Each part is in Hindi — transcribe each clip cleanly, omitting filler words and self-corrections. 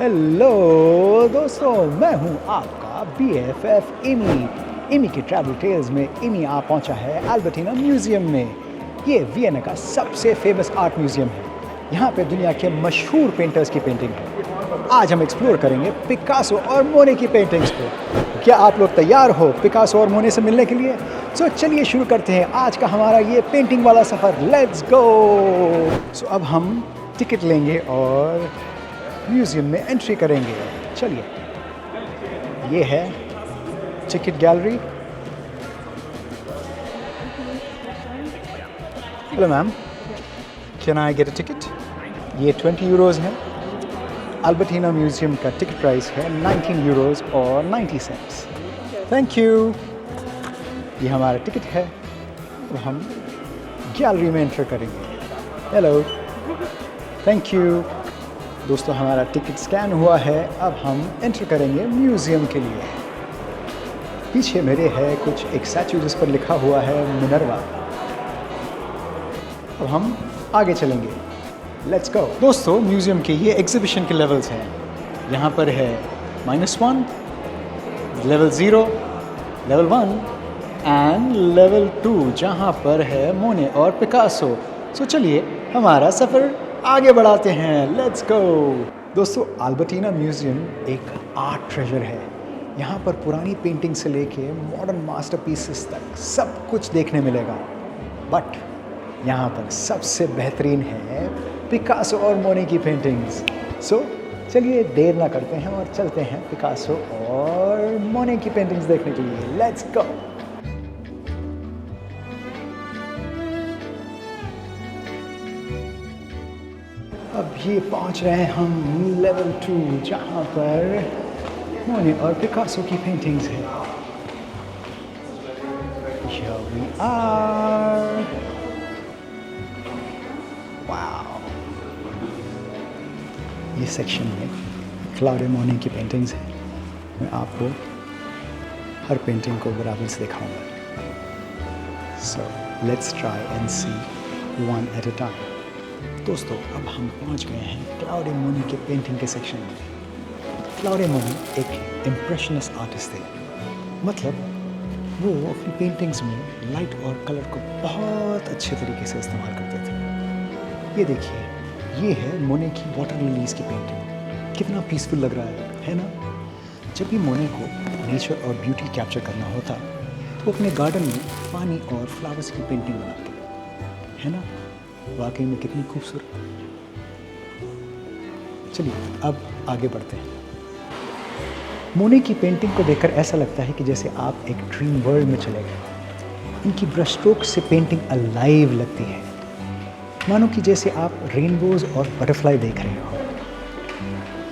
हेलो दोस्तों, मैं हूं आपका BFF इमी की ट्रैवल टेल्स में इमी आ पहुंचा है अल्बर्टीना म्यूजियम में। ये वियना का सबसे फेमस आर्ट म्यूजियम है। यहाँ पे दुनिया के मशहूर पेंटर्स की पेंटिंग है। आज हम एक्सप्लोर करेंगे पिकासो और मोने की पेंटिंग्स को। क्या आप लोग तैयार हो पिकासो और मोने से मिलने के लिए? सो चलिए शुरू करते हैं आज का हमारा ये पेंटिंग वाला सफ़र। Let's go. सो अब हम टिकट लेंगे और म्यूजियम में एंट्री करेंगे। चलिए, ये है ticket gallery. Hello ma'am, can I get a ticket? ये 20 यूरोज़ है। अल्बर्टीना म्यूजियम का टिकट प्राइस है 19 यूरोज़ और 90 सेंट्स। Thank you. ये हमारा टिकट है। अब हम गैलरी में एंटर करेंगे। Hello, thank you. दोस्तों, हमारा टिकट स्कैन हुआ है। अब हम एंटर करेंगे म्यूज़ियम के लिए। पीछे मेरे है कुछ एक स्टैचू जिस पर लिखा हुआ है मिनर्वा। अब हम आगे चलेंगे। Let's go. दोस्तों, म्यूज़ियम के ये एग्जीबिशन के लेवल्स हैं। यहाँ पर है -1, लेवल 0, लेवल 1 एंड लेवल 2, जहाँ पर है मोने और पिकासो। सो चलिए हमारा सफ़र आगे बढ़ाते हैं। Let's go. दोस्तों, अल्बर्टीना म्यूजियम एक आर्ट ट्रेजर है। यहाँ पर पुरानी पेंटिंग से लेके मॉडर्न मास्टरपीसेस तक सब कुछ देखने मिलेगा। बट यहाँ पर सबसे बेहतरीन है पिकासो और मोने की पेंटिंग्स। सो चलिए देर ना करते हैं और चलते हैं पिकासो और मोने की पेंटिंग्स देखने के लिए। Let's go. अब ये पहुंच रहे हैं हम लेवल 2, जहाँ पर मोने और पिकासो की पेंटिंग्स हैं। Here we are. Wow. ये सेक्शन में क्लाउडे मोने की पेंटिंग्स हैं। मैं आपको हर पेंटिंग को बराबर से दिखाऊंगा। So let's try and see one at a time. दोस्तों, अब हम पहुंच गए हैं क्लाउडे मोने के पेंटिंग के सेक्शन में। क्लाउडे मोने एक इम्प्रेशनिस्ट आर्टिस्ट थे। मतलब वो अपनी पेंटिंग्स में लाइट और कलर को बहुत अच्छे तरीके से इस्तेमाल करते थे। ये देखिए, ये है मोने की वाटर लिलीज की पेंटिंग। कितना पीसफुल लग रहा है ना? जब भी मोने को नेचर और ब्यूटी कैप्चर करना होता तो वो अपने गार्डन में पानी और फ्लावर्स की पेंटिंग बनाते, है ना? वाकई में कितनी खूबसूरत। चलिए अब आगे बढ़ते हैं। मोने की पेंटिंग को देखकर ऐसा लगता है कि जैसे आप एक ड्रीम वर्ल्ड में चले गए। इनकी ब्रश स्ट्रोक से पेंटिंग अलाइव लगती है, मानो कि जैसे आप रेनबोज और बटरफ्लाई देख रहे हो।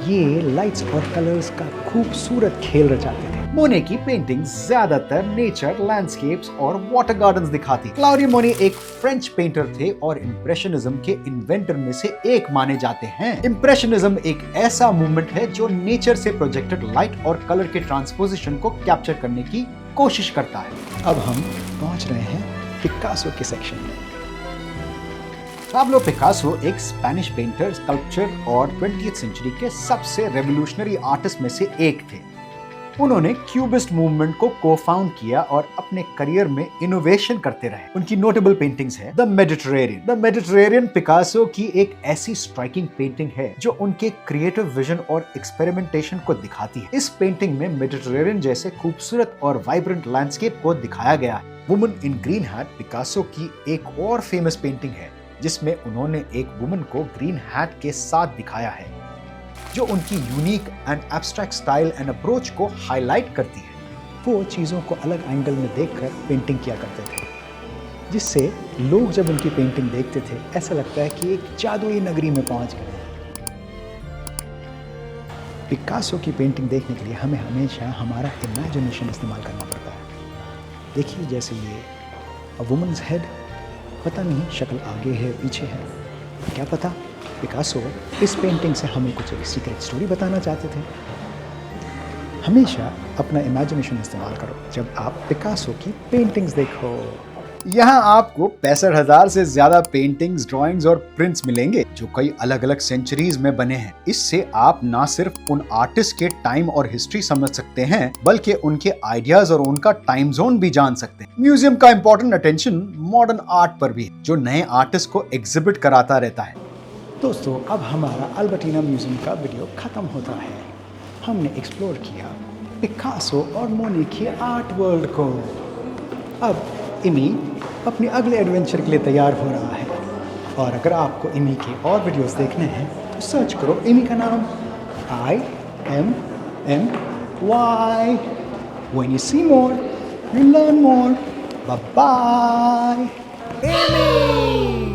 ये लाइट्स और कलर्स का खूबसूरत खेल रचाते थे। मोने की पेंटिंग ज्यादातर नेचर, लैंडस्केप्स और वाटर गार्डन्स दिखाती। क्लाउडे मोने एक फ्रेंच पेंटर थे और इम्प्रेशनिज्म के इन्वेंटर में से एक माने जाते हैं। इम्प्रेशनिज्म एक ऐसा मूवमेंट है जो नेचर से प्रोजेक्टेड लाइट और कलर के ट्रांसपोजिशन को कैप्चर करने की कोशिश करता है। अब हम पहुंच रहे हैं पिकासो के सेक्शन में। पाब्लो पिकासो एक स्पेनिश पेंटर, स्कल्पचर और 20वीं सेंचुरी के सबसे रेवोल्यूशनरी आर्टिस्ट में से एक थे। उन्होंने क्यूबिस्ट मूवमेंट को को-फाउंड किया और अपने करियर में इनोवेशन करते रहे। उनकी नोटेबल पेंटिंग्स है the Mediterranean. The Mediterranean Picasso की एक ऐसी स्ट्राइकिंग पेंटिंग है जो उनके क्रिएटिव विजन और एक्सपेरिमेंटेशन को दिखाती है। इस पेंटिंग में मेडिटेरेनियन जैसे खूबसूरत और वाइब्रेंट लैंडस्केप को दिखाया गया है। Woman in green hat Picasso की एक और फेमस पेंटिंग है जिसमें उन्होंने एक वुमन को ग्रीन हैट के साथ दिखाया है, जो उनकी unique and abstract style and approach को हाईलाइट करती है। वो चीज़ों को अलग एंगल में देखकर पेंटिंग किया करते थे, जिससे लोग जब उनकी पेंटिंग देखते थे ऐसा लगता है कि एक जादुई नगरी में पहुंच गए। पिकासो की पेंटिंग देखने के लिए हमें हमेशा हमारा इमेजिनेशन इस्तेमाल करना पड़ता है। देखिए, जैसे ये अ वुमन्स हेड, पता नहीं शक्ल आगे है पीछे है, क्या पता पिकासो इस पेंटिंग से हमें कुछ एक सीक्रेट स्टोरी बताना चाहते थे। हमेशा अपना इमेजिनेशन इस्तेमाल करो जब आप पिकासो की पेंटिंग्स देखो। यहाँ आपको 65,000 से ज्यादा पेंटिंग्स, ड्राइंग्स और प्रिंट्स मिलेंगे जो कई अलग अलग सेंचुरीज में बने हैं। इससे आप ना सिर्फ उन आर्टिस्ट के टाइम और हिस्ट्री समझ सकते हैं बल्कि उनके आइडियाज और उनका टाइम जोन भी जान सकते हैं। म्यूजियम का इंपॉर्टेंट अटेंशन मॉडर्न आर्ट पर भी है जो नए आर्टिस्ट को एग्जिबिट कराता रहता है। दोस्तों, अब हमारा अल्बर्टीना म्यूजियम का वीडियो खत्म होता है। हमने एक्सप्लोर किया पिकासो और मोनी के आर्ट वर्ल्ड को। अब इमी अपने अगले एडवेंचर के लिए तैयार हो रहा है, और अगर आपको इमी के और वीडियोस देखने हैं तो सर्च करो इमी का नाम IMMY। When you see more, you learn more. Bye bye. Amy!